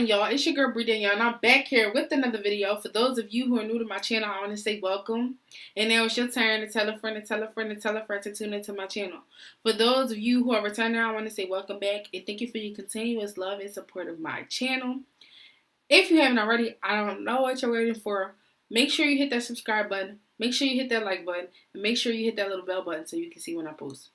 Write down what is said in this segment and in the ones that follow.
poppin', y'all? It's your girl BriDanielle, and I'm back here with another video. For those of you who are new to my channel, I want to say welcome. And now it's your turn to tell a friend, to tell a friend, to tell a friend to tune into my channel. For those of you who are returning, I want to say welcome back and thank you for your continuous love and support of my channel. If you haven't already, I don't know what you're waiting for. Make sure you hit that subscribe button. Make sure you hit that like button. And make sure you hit that little bell button so you can see when I post.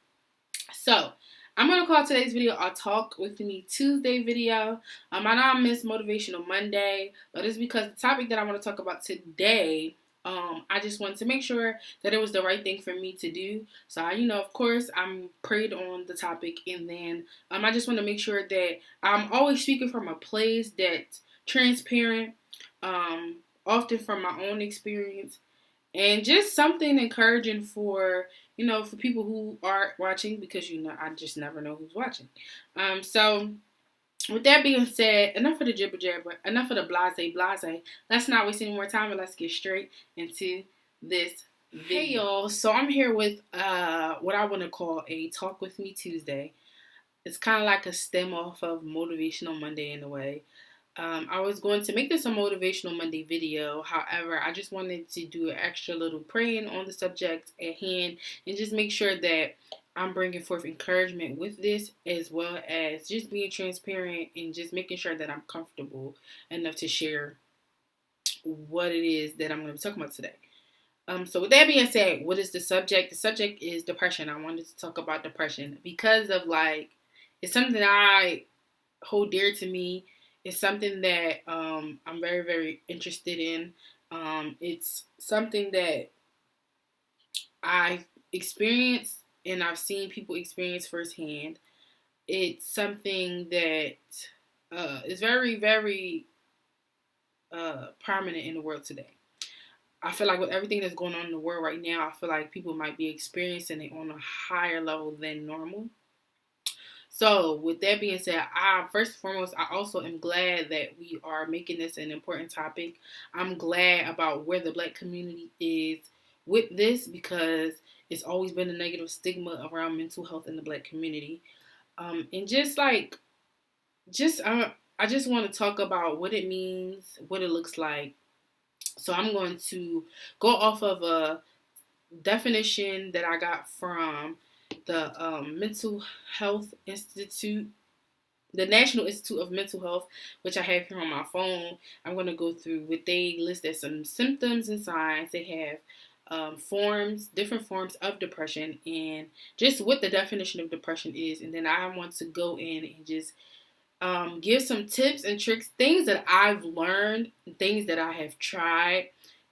So, I'm going to call today's video a Talk With Me Tuesday video. I know I missed Motivational Monday, but it's because the topic that I want to talk about today, I just wanted to make sure that it was the right thing for me to do. So, of course, I'm prayed on the topic, and then I just want to make sure that I'm always speaking from a place that's transparent, often from my own experience, and just something encouraging for for people who are watching, because I just never know who's watching. So with that being said, enough of the jibber jabber, enough of the blase. Let's not waste any more time and let's get straight into this video. Hey y'all, so I'm here with what I want to call a Talk With Me Tuesday. It's kind of like a stem off of Motivational Monday in a way. I was going to make this a Motivational Monday video. However, I just wanted to do an extra little praying on the subject at hand and just make sure that I'm bringing forth encouragement with this, as well as just being transparent and just making sure that I'm comfortable enough to share what it is that I'm going to be talking about today. So with that being said, what is the subject? The subject is depression. I wanted to talk about depression because of it's something I hold dear to me. It's something that I'm very, very interested in. It's something that I've experienced and I've seen people experience firsthand. It's something that is very, very prominent in the world today. I feel like with everything that's going on in the world right now, I feel like people might be experiencing it on a higher level than normal. So, with that being said, first and foremost, I also am glad that we are making this an important topic. I'm glad about where the Black community is with this, because it's always been a negative stigma around mental health in the Black community. And I just want to talk about what it means, what it looks like. So I'm going to go off of a definition that I got from the Mental Health Institute, the National Institute of Mental Health, which I have here on my phone. I'm going to go through what they list as some symptoms and signs. They have different forms of depression, and just what the definition of depression is. And then I want to go in and just give some tips and tricks, things that I've learned, things that I have tried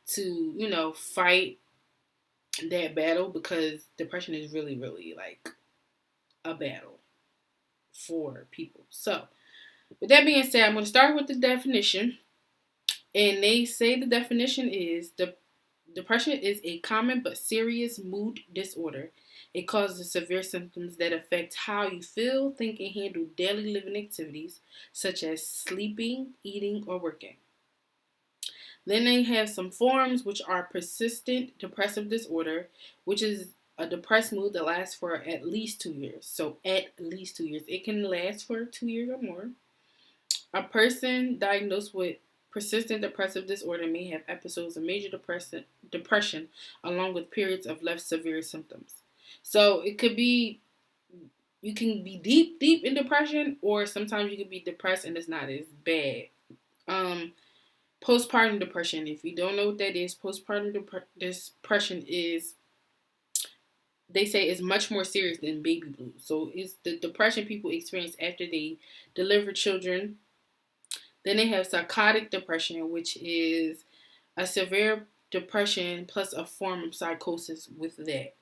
to, fight that battle, because depression is really, really like a battle for people. So, with that being said, I'm going to start with the definition. And they say the definition is depression is a common but serious mood disorder. It causes severe symptoms that affect how you feel, think, and handle daily living activities, such as sleeping, eating, or working. Then they have some forms, which are persistent depressive disorder, which is a depressed mood that lasts for at least 2 years. So at least 2 years. It can last for 2 years or more. A person diagnosed with persistent depressive disorder may have episodes of major depression along with periods of less severe symptoms. So it could be, you can be deep, deep in depression, or sometimes you can be depressed and it's not as bad. Postpartum depression, if you don't know what that is, postpartum depression is, they say, is much more serious than baby blues. So it's the depression people experience after they deliver children. Then they have psychotic depression, which is a severe depression plus a form of psychosis with that.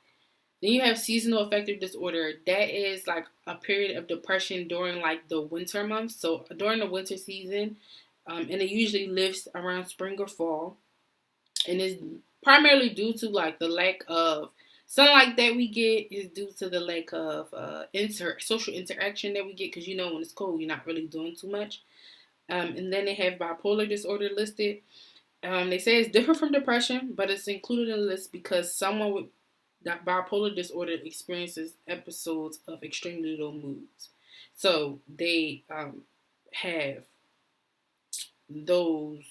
Then you have seasonal affective disorder. That is like a period of depression during like the winter months. So during the winter season, and it usually lives around spring or fall, and is primarily due to like the lack of sunlight that we get, is due to the lack of social interaction that we get, because when it's cold, you're not really doing too much. And then they have bipolar disorder listed. They say it's different from depression, but it's included in the list because someone with that bipolar disorder experiences episodes of extremely low moods. So they have those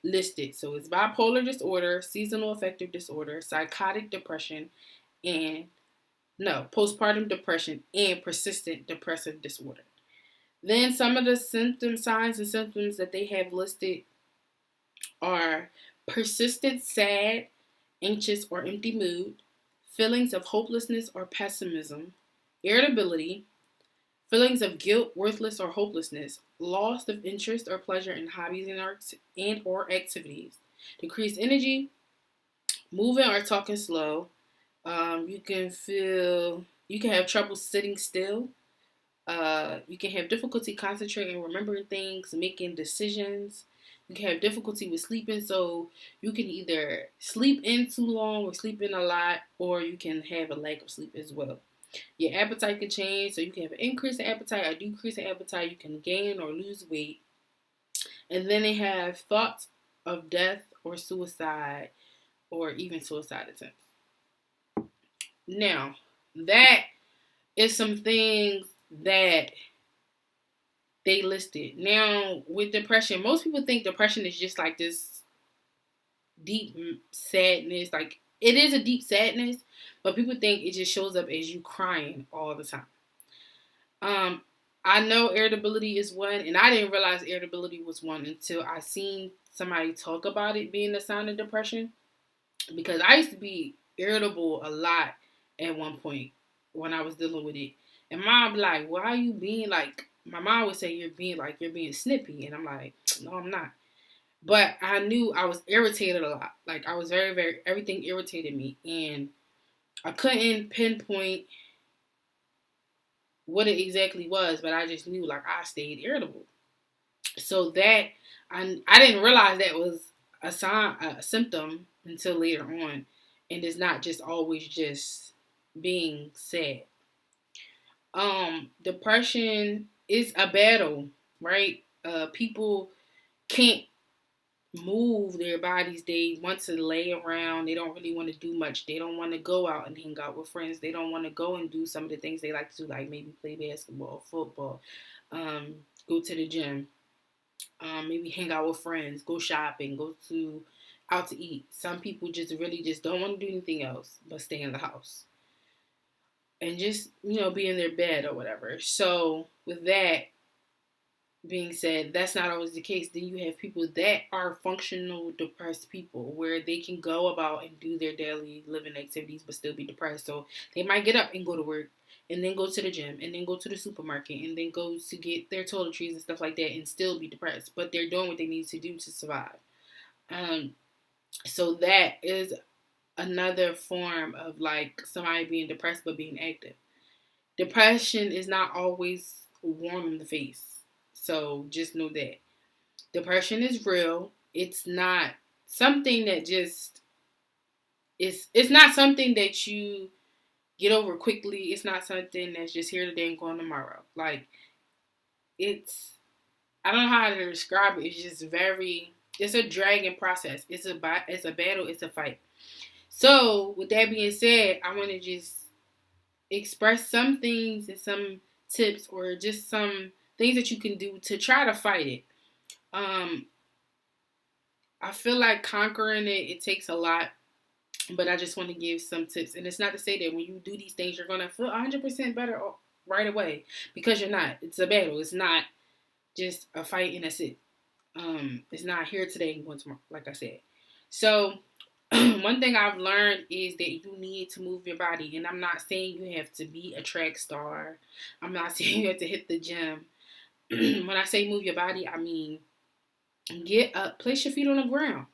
listed. So it's bipolar disorder, seasonal affective disorder, psychotic depression, and postpartum depression and persistent depressive disorder. Then some of the signs and symptoms that they have listed are persistent sad, anxious, or empty mood, feelings of hopelessness or pessimism, irritability, feelings of guilt, worthless, or hopelessness, loss of interest or pleasure in hobbies and or activities, decreased energy, moving or talking slow. You can have trouble sitting still. You can have difficulty concentrating, remembering things, making decisions. You can have difficulty with sleeping, so you can either sleep in too long or sleep in a lot, or you can have a lack of sleep as well. Your appetite can change, so you can have an increase in appetite or decrease in appetite. You can gain or lose weight. And then they have thoughts of death or suicide or even suicide attempts. Now, that is some things that they listed. Now, with depression, most people think depression is just like this deep sadness. Like, it is a deep sadness, but people think it just shows up as you crying all the time. I know irritability is one, and I didn't realize irritability was one until I seen somebody talk about it being a sign of depression. Because I used to be irritable a lot at one point when I was dealing with it. And mom be like, why are you being like, my mom would say you're being snippy. And I'm like, no, I'm not. But I knew I was irritated a lot. Like, I was very, very, everything irritated me. And I couldn't pinpoint what it exactly was, but I just knew, like, I stayed irritable. So that, I didn't realize that was a symptom until later on. And it's not just always just being sad. Depression is a battle, right? People can't move their bodies. They want to lay around. They don't really want to do much. They don't want to go out and hang out with friends. They don't want to go and do some of the things they like to do, like maybe play basketball, football, go to the gym, maybe hang out with friends, go shopping, out to eat. Some people just really just don't want to do anything else but stay in the house and just, be in their bed or whatever. So with that being said, that's not always the case. Then you have people that are functional depressed people where they can go about and do their daily living activities but still be depressed. So they might get up and go to work and then go to the gym and then go to the supermarket and then go to get their toiletries and stuff like that and still be depressed. But they're doing what they need to do to survive. So that is another form of like somebody being depressed but being active. Depression is not always warm in the face. So just know that. Depression is real. It's not something that just it's not something that you get over quickly. It's not something that's just here today and gone tomorrow. Like I don't know how to describe it. It's a dragging process. It's a battle, it's a fight. So, with that being said, I want to just express some things and some tips or just some things that you can do to try to fight it. I feel like conquering it takes a lot, but I just want to give some tips. And it's not to say that when you do these things, you're going to feel 100% better right away, because you're not. It's a battle. It's not just a fight and that's it. It's not here today and going tomorrow, like I said. So, one thing I've learned is that you need to move your body. And I'm not saying you have to be a track star. I'm not saying you have to hit the gym. When I say move your body, I mean get up, place your feet on the ground.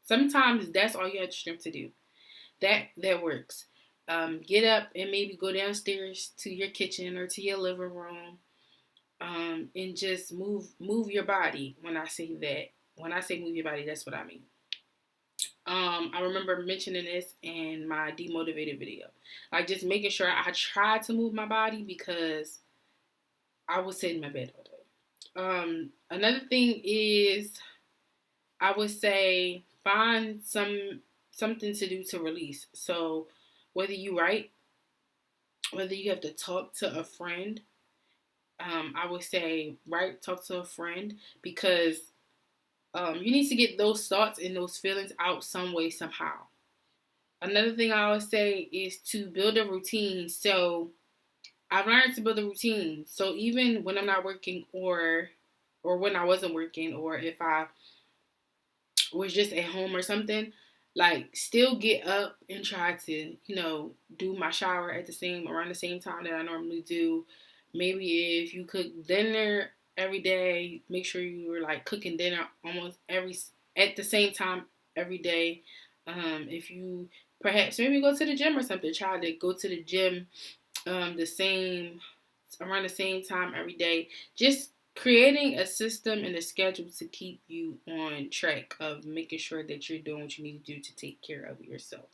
Sometimes that's all you have the strength to do. That works. Get up and maybe go downstairs to your kitchen or to your living room. And just move your body. When I say move your body, that's what I mean. I remember mentioning this in my demotivated video. Like, just making sure I try to move my body because I would sit in my bed all day. Another thing is, I would say find something to do to release. So whether you write, whether you have to talk to a friend, I would say talk to a friend, because You need to get those thoughts and those feelings out some way, somehow. Another thing I always say is to build a routine. So I've learned to build a routine. So even when I'm not working, or when I wasn't working, or if I was just at home or something, like still get up and try to, do my shower at around the same time that I normally do. Maybe if you cook dinner every day, make sure you are like cooking dinner almost every at the same time every day. If you perhaps maybe go to the gym or something, try to go to the gym the same around the same time every day. Just creating a system and a schedule to keep you on track of making sure that you're doing what you need to do to take care of yourself.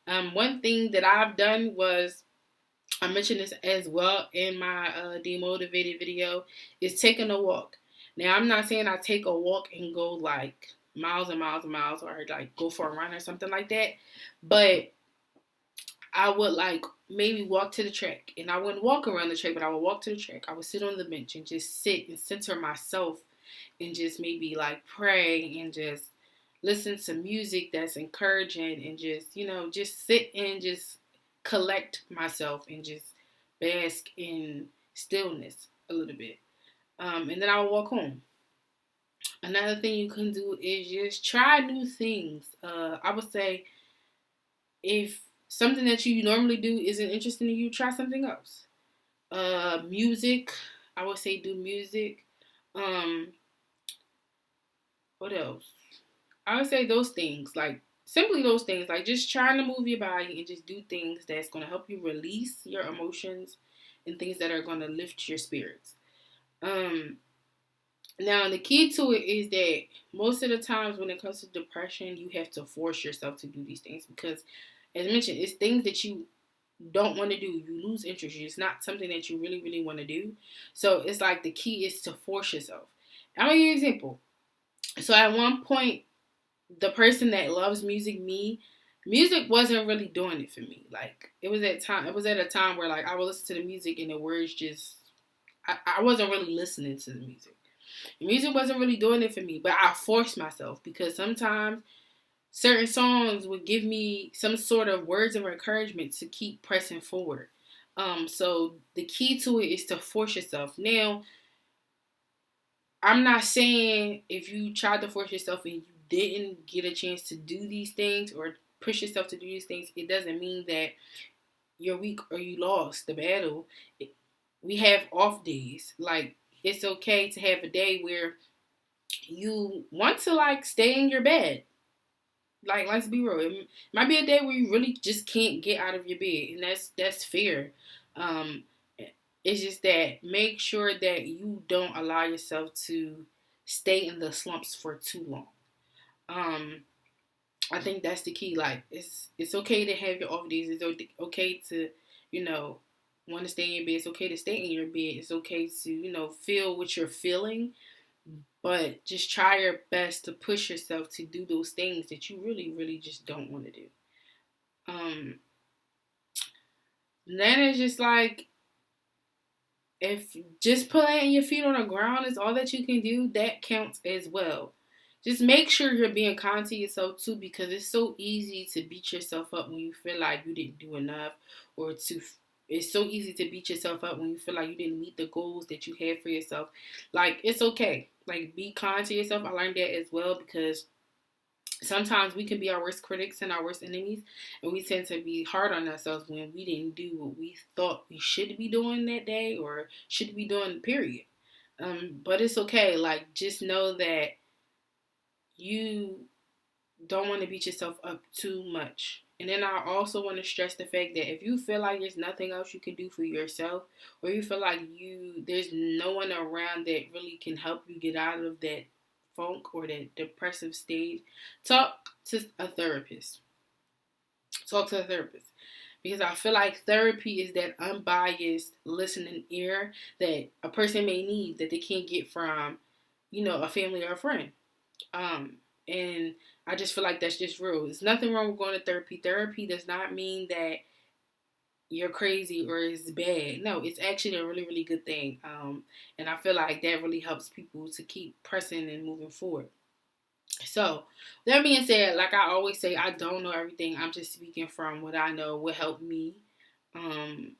One thing that I've done was, I mentioned this as well in my demotivated video, is taking a walk. Now, I'm not saying I take a walk and go like miles and miles and miles, or like go for a run or something like that, but I would like maybe walk to the track, and I wouldn't walk around the track, but I would walk to the track. I would sit on the bench and just sit and center myself, and just maybe like pray and just listen to music that's encouraging, and just, just sit and just collect myself and just bask in stillness a little bit. And then I would walk home. Another thing you can do is just try new things. I would say, if something that you normally do isn't interesting to you, try something else. Music. I would say do music. Um, what else? I would say those things, like simply those things, like just trying to move your body and just do things that's going to help you release your emotions and things that are going to lift your spirits. Um, Now, the key to it is that most of the times when it comes to depression, you have to force yourself to do these things because, as mentioned, it's things that you don't want to do. You lose interest. It's not something that you really, really want to do. So it's like the key is to force yourself. I'm going to give you an example. So at one point, the person that loves music, music wasn't really doing it for me. Like it was at a time where like I would listen to the music and the words just, I wasn't really listening to the music. The music wasn't really doing it for me, but I forced myself because sometimes certain songs would give me some sort of words of encouragement to keep pressing forward. So the key to it is to force yourself. Now, I'm not saying if you tried to force yourself and you didn't get a chance to do these things or push yourself to do these things, it doesn't mean that you're weak or you lost the battle. We have off days. Like, it's okay to have a day where you want to like stay in your bed. Like, let's be real. It might be a day where you really just can't get out of your bed, and that's fair. Um, it's just that make sure that you don't allow yourself to stay in the slumps for too long. Um, I think that's the key. Like, it's okay to have your off days. It's okay to, you know, want to stay in your bed. It's okay to stay in your bed. It's okay to, feel what you're feeling, but just try your best to push yourself to do those things that you really, really just don't want to do. Um, then it's just like, if just planting your feet on the ground is all that you can do, that counts as well. Just make sure you're being kind to yourself too, because it's so easy to beat yourself up when you feel like you didn't do enough, or to it's so easy to beat yourself up when you feel like you didn't meet the goals that you had for yourself. Like, it's okay. Like, be kind to yourself. I learned that as well, because sometimes we can be our worst critics and our worst enemies, and we tend to be hard on ourselves when we didn't do what we thought we should be doing that day or should be doing, period. But it's okay. Like, just know that you don't want to beat yourself up too much. And then I also want to stress the fact that if you feel like there's nothing else you can do for yourself, or you feel like there's no one around that really can help you get out of that funk or that depressive stage, talk to a therapist. Talk to a therapist. Because I feel like therapy is that unbiased listening ear that a person may need that they can't get from, a family or a friend. And I just feel like that's just real. There's nothing wrong with going to therapy. Therapy does not mean that you're crazy or it's bad. No, it's actually a really, really good thing. And I feel like that really helps people to keep pressing and moving forward. So, that being said, like I always say, I don't know everything. I'm just speaking from what I know, what helped me, um,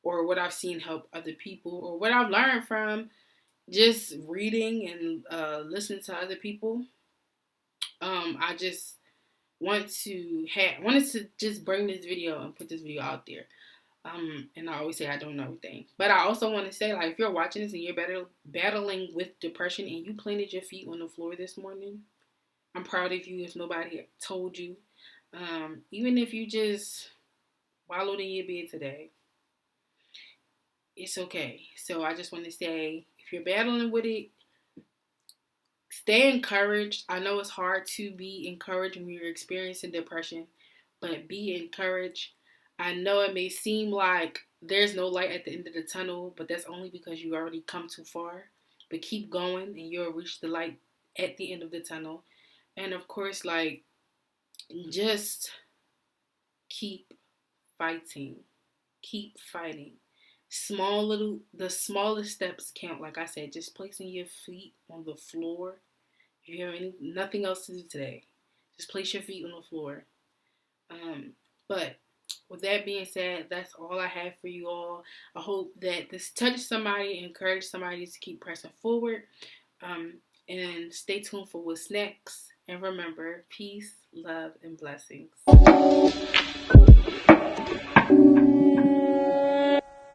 or what I've seen help other people, or what I've learned from just reading and listening to other people. I just wanted to just bring this video and put this video out there. And I always say I don't know everything, but I also want to say, like, if you're watching this and you're battling with depression and you planted your feet on the floor this morning, I'm proud of you. If nobody told you, even if you just wallowed in your bed today, it's okay. So I just want to say, if you're battling with it, stay encouraged. I know it's hard to be encouraged when you're experiencing depression, but be encouraged. I know it may seem like there's no light at the end of the tunnel, but that's only because you already come too far. But keep going and you'll reach the light at the end of the tunnel. And of course, like, just keep fighting. Keep fighting. The smallest steps count. Like I said, just placing your feet on the floor. If you have nothing else to do today, just place your feet on the floor. But with that being said, that's all I have for you all. I hope that this touched somebody, encouraged somebody to keep pressing forward. And stay tuned for what's next. And remember, peace, love, and blessings.